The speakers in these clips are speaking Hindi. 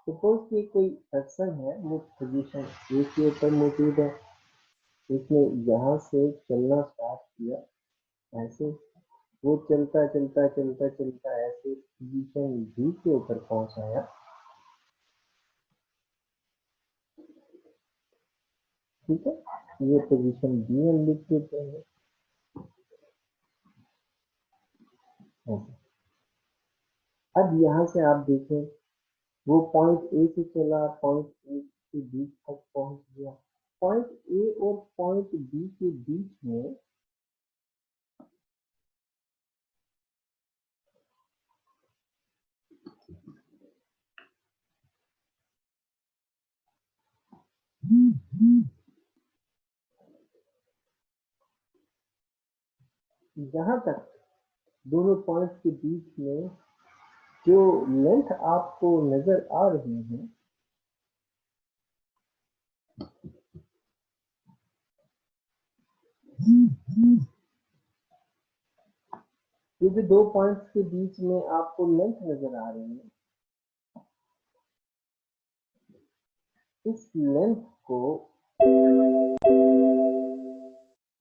सपोज कि कोई पर्सन है, वो पोजीशन ए के ऊपर मौजूद है, इसने यहाँ से चलना स्टार्ट किया, ऐसे वो चलता चलता चलता चलता ऐसे पोजीशन बी के ऊपर पहुंचाया। ठीक है, ये पोजीशन बी हम लिख देते हैं ऐसे। अब यहाँ से आप देखें, वो पॉइंट ए से चला, पॉइंट ए से बी तक पहुंच गया। पॉइंट ए और पॉइंट बी के बीच में जहां तक दोनों पॉइंट्स के बीच में जो लेंथ आपको नजर आ रही है, ये जो दो पॉइंट्स के बीच में आपको लेंथ नजर आ रही है, इस लेंथ को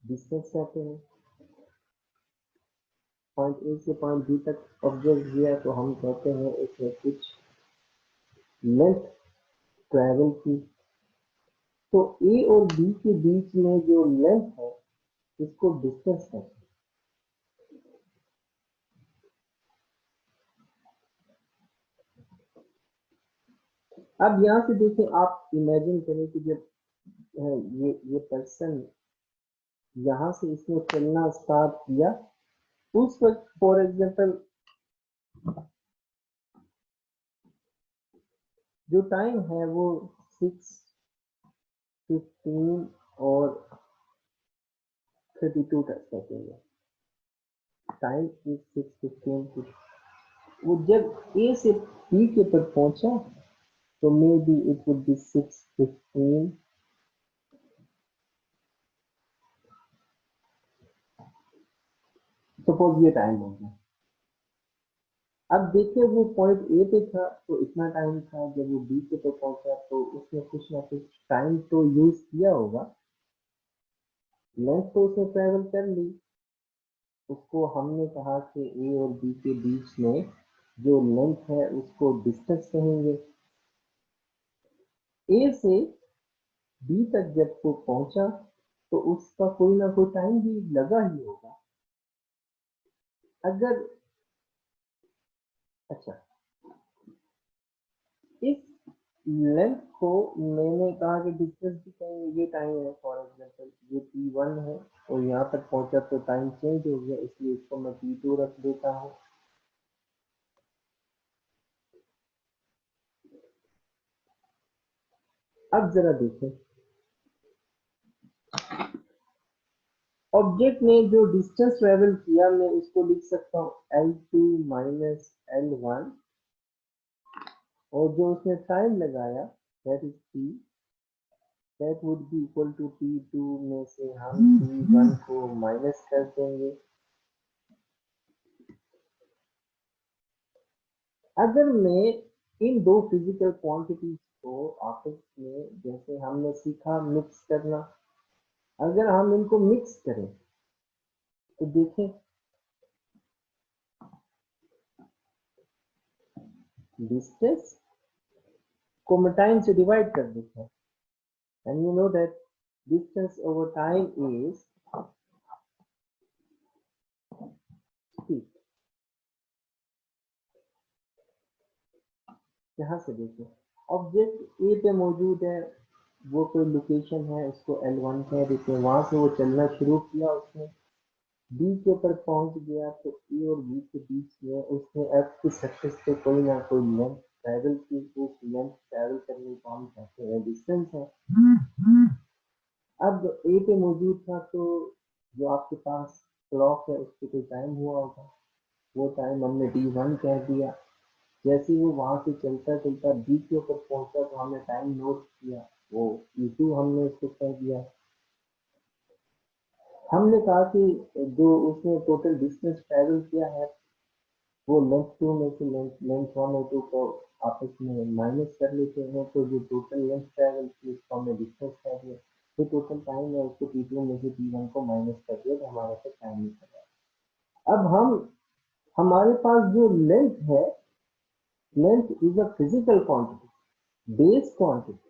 डिस्टेंस कहते हैं। पॉइंट ए से पॉइंट बी तक ऑब्जर्व किया तो हम कहते हैं इसमें कुछ लेंथ ट्रैवल की। तो ए और बी के बीच में जो लेंथ है, इसको डिस्टेंस कहते हैं। अब यहाँ से देखें, आप इमेजिन करें कि जब ये पर्सन यहाँ से इसने चलना स्टार्ट किया, उस वक्त फॉर एग्जाम्पल जो टाइम है वो 6:15 और 32 सेकेंड है। Time is 6:15। वो जब ए से बी के ऊपर पहुंचा तो may be it would be 6:15। Suppose ये टाइम हो गया। अब देखिए, वो पॉइंट ए पे था तो इतना टाइम था, जब वो बी पे तो पहुंचा तो उसने कुछ ना कुछ टाइम तो यूज किया होगा, लेंथ तो उसने ट्रेवल कर ली। उसको हमने कहा कि ए और बी के बीच में जो लेंथ है उसको डिस्टेंस कहेंगे। ए से बी तक जब वो पहुंचा तो उसका कोई ना कोई टाइम भी लगा ही होगा। अगर अच्छा, इस लेंथ को मैंने कहा कि डिस्टेंस भी कहेंगे, ये टाइम है फॉर एग्जांपल ये t1 है और यहाँ तक पहुंचा तो टाइम चेंज हो गया, इसलिए इसको मैं t2 रख देता हूँ। अब जरा देखें, ऑब्जेक्ट ने जो डिस्टेंस ट्रेवल किया मैं उसको लिख सकता हूँ L2 माइनस L1, और जो उसने टाइम लगाया that is t, that would be equal to t2 में से हम t1 को माइनस कर देंगे। अगर मैं इन दो फिजिकल क्वांटिटीज को आपस में, जैसे हमने सीखा मिक्स करना, अगर हम इनको मिक्स करें तो देखें डिस्टेंस को मैं टाइम से डिवाइड कर देता हूं, and you know that distance over time is speed. यहाँ से देखें, ऑब्जेक्ट ए पे मौजूद है, वो कोई लोकेशन है, उसको L1 कह देते हैं, वहां से वो चलना शुरू किया, उसने बी के ऊपर पहुंच गया तो ए और बी के बीच में उसने एफ की सरफेस पे कोई ना कोई लेंथ ट्रैवल की। उस लेंथ ट्रैवल करने को हम कहते हैं डिस्टेंस है। अब ए पे मौजूद था तो जो आपके पास क्लॉक है उस पर कोई टाइम हुआ होगा, वो टाइम हमने t1 कह दिया। जैसे वो वहां से चलता चलता बी के ऊपर पहुंचा तो हमने टाइम नोट किया, वो t2 हमने उसको कह दिया। हमने कहा कि जो उसने टोटल डिस्टेंस ट्रैवल किया है वो लेंथ 2 में से लेंथ 1 और 2 को आपस में माइनस कर लेते हैं तो जो टोटल लेंथ ट्रैवल की उसको हमने डिस्टेंस कह दिया, जो टोटल टाइम है उसको T2 में से T1 को माइनस कर दिया तो हमारे पास टाइम निकल आया। अब हमारे पास जो लेंथ है, length is a physical quantity, base quantity,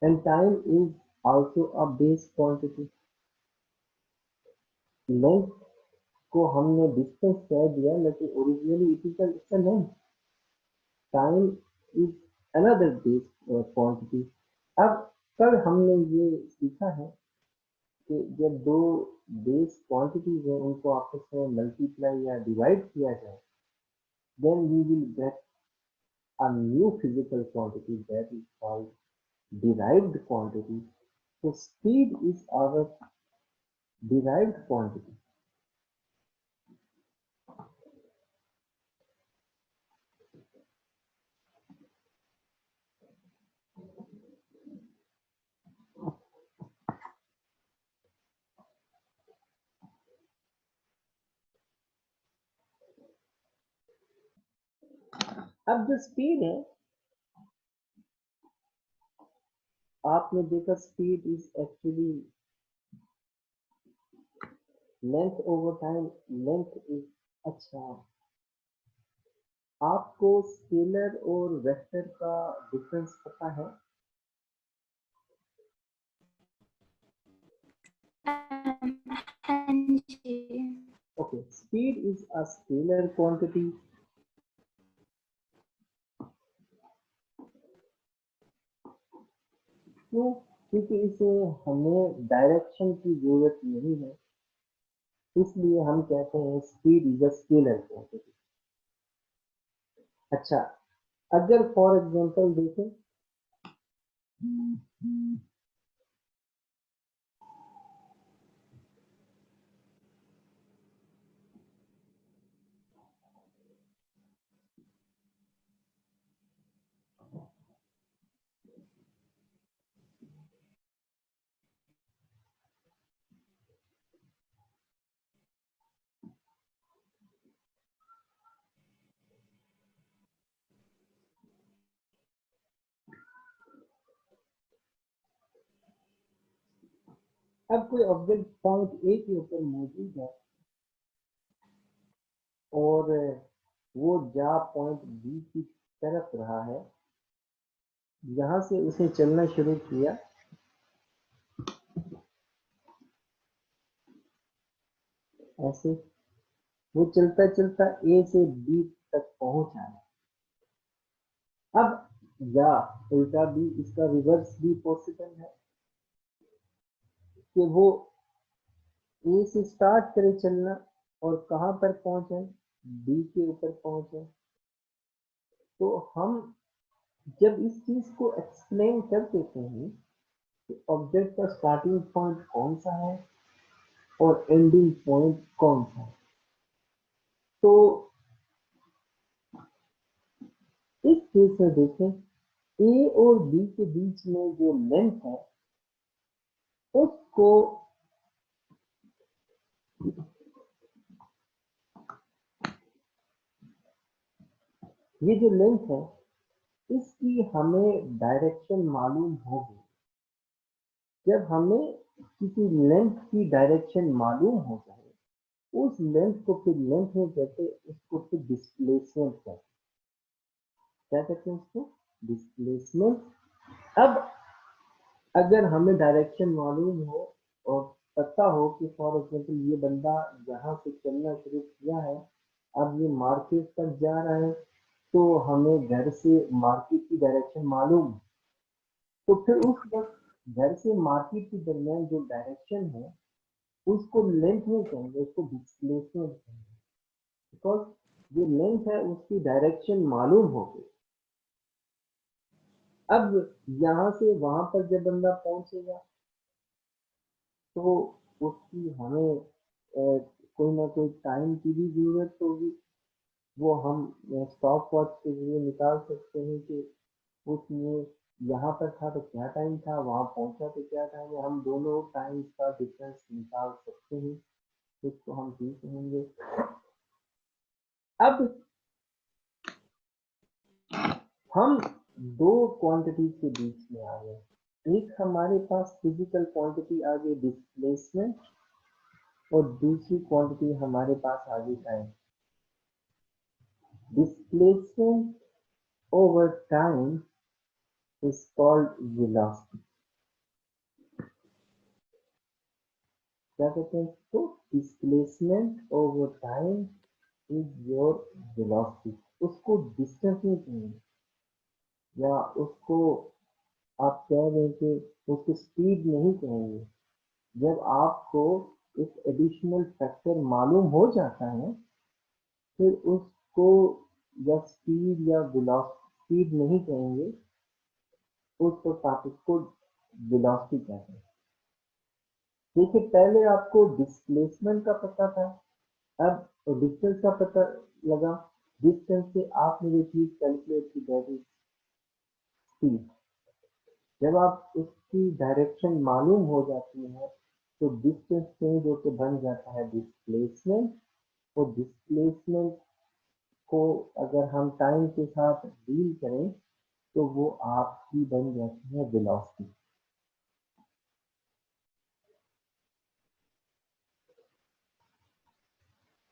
and time is also a base quantity. Length को हमने डिस्टेंस कह दिया लेकिन originally it is a length. Time is another base quantity. अब कल हमने ये सीखा है कि जब दो बेस क्वांटिटीज हैं उनको आपस में मल्टीप्लाई या डिवाइड किया जाए, then we will get a new physical quantity that is called derived quantity. So speed is our derived quantity. अब जो स्पीड है, आपने देखा speed is actually length over time. Length is, अच्छा, आपको स्केलर और वेक्टर का डिफरेंस पता है? Okay, speed is a scalar quantity. क्यों? क्योंकि इसे हमें डायरेक्शन की जरूरत नहीं है, इसलिए हम कहते हैं speed is a scalar quantity. अच्छा, अगर फॉर एग्जांपल देखें, अब कोई ऑब्जेक्ट पॉइंट ए के ऊपर मौजूद है और वो जा पॉइंट बी की तरफ रहा है, यहां से उसने चलना शुरू किया, ऐसे वो चलता चलता ए से बी तक पहुंच आया। अब या उल्टा भी, इसका रिवर्स भी पॉसिबल है कि वो ए से स्टार्ट करे चलना और कहां पर पहुंचे, बी के ऊपर पहुंचे। तो हम जब इस चीज को एक्सप्लेन कर देते हैं कि ऑब्जेक्ट का स्टार्टिंग पॉइंट कौन सा है और एंडिंग पॉइंट कौन सा है, तो इस केस में देखें ए और बी के बीच में जो लेंथ है उसको, ये जो लेंथ है इसकी हमें डायरेक्शन मालूम होगी। जब हमें किसी लेंथ की डायरेक्शन मालूम हो जाए, उस लेंथ को फिर लेंथ में कहते हैं, उसको फिर डिस्प्लेसमेंट कहते हैं। क्या कहते हैं उसको? डिस्प्लेसमेंट। अब अगर हमें डायरेक्शन मालूम हो और पता हो कि फॉर एग्जाम्पल ये बंदा यहाँ से चलना शुरू किया है, अब ये मार्केट तक जा रहा है, तो हमें घर से मार्केट की डायरेक्शन मालूम, तो फिर उस वक्त घर से मार्केट के दरमियान जो डायरेक्शन है उसको लेंथ में कहेंगे, उसको डिस्प्लेसमेंट कहेंगे, बिकॉज जो लेंथ है उसकी डायरेक्शन मालूम हो गई। अब यहाँ से वहां पर जब बंदा पहुंचेगा तो उसकी हमें कोई ना कोई टाइम की भी जरूरत होगी। वो हम स्टॉप वॉच के जरिए निकाल सकते हैं कि उसने यहाँ पर था तो क्या टाइम था, वहां पहुंचा तो क्या टाइम है, हम दोनों टाइम का डिफरेंस निकाल सकते हैं, इसको हम सीख लेंगे। अब हम दो क्वांटिटी के बीच में आ गए। एक हमारे पास फिजिकल क्वांटिटी आ गई डिस्प्लेसमेंट, और दूसरी क्वांटिटी हमारे पास आ गई time. Displacement over time is called velocity. क्या कहते हैं इसको? Displacement over time is your velocity. उसको डिस्टेंस नहीं कहेंगे, या उसको आप कह दें कि उसकी स्पीड नहीं कहेंगे। जब आपको एक एडिशनल फैक्टर मालूम हो जाता है, फिर उसको या स्पीड या वेलोसिटी, स्पीड नहीं कहेंगे, उस वक्त आप उसको वेलोसिटी कहते हैं। देखिए, पहले आपको डिस्प्लेसमेंट का पता था, अब डिस्टेंस का पता लगा। डिस्टेंस से आपने जो चीज कैलकुलेट की, दैट इज स्पीड। जब आप उसकी डायरेक्शन मालूम हो जाती है, तो डिस्टेंस चेंज होकर बन जाता है डिस्प्लेसमेंट। और डिस्प्लेसमेंट को अगर हम टाइम के साथ डील करें, तो वो आपकी बन जाती है वेलोसिटी।